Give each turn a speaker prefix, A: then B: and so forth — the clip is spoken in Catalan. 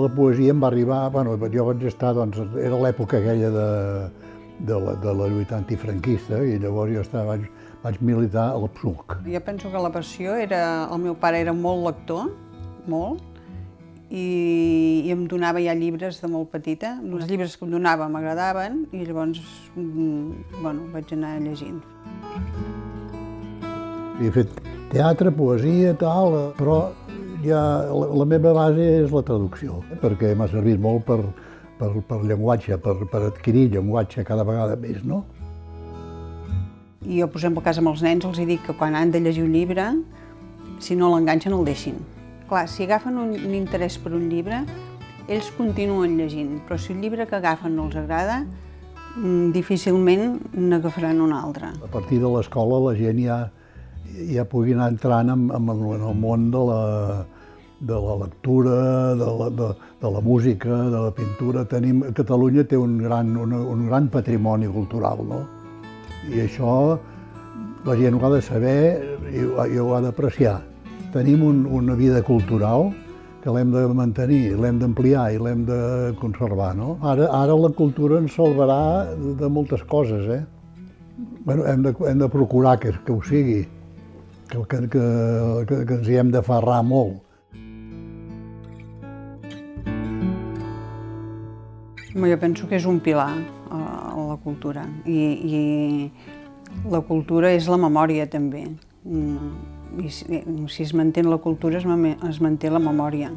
A: la poesia em va arribar, bueno, jo vaig estar, doncs, era l'època aquella de la lluita antifranquista i llavors jo vaig militar a la PSUC.
B: Jo penso que la passió era... El meu pare era molt lector, molt, i em donava ja llibres de molt petita. Els llibres que em donava m'agradaven i llavors, bueno, vaig anar llegint.
A: He fet teatre, poesia, tal, però ja la meva base és la traducció, perquè m'ha servit molt per llenguatge, per adquirir llenguatge cada vegada més, no?
B: I jo, per exemple, a casa amb els nens els dic que quan han de llegir un llibre, si no l'enganxen, el deixin. Clar, si agafen un interès per un llibre, ells continuen llegint, però si el llibre que agafen no els agrada, difícilment n'agafaran un altre.
A: A partir de l'escola la gent ja pugui anar entrant en el món de la lectura, de la música, de la pintura. Catalunya té un gran patrimoni cultural, no? I això la gent ho ha de saber i ho ha d'apreciar. Tenim una vida cultural que l'hem de mantenir, l'hem d'ampliar i l'hem de conservar, no? Ara la cultura ens salvarà de moltes coses, eh? Bueno, hem de procurar que ho sigui, que ens hi hem d'aferrar molt.
B: Jo penso que és un pilar a la cultura i la cultura és la memòria també. I si es manté la cultura es manté la memòria.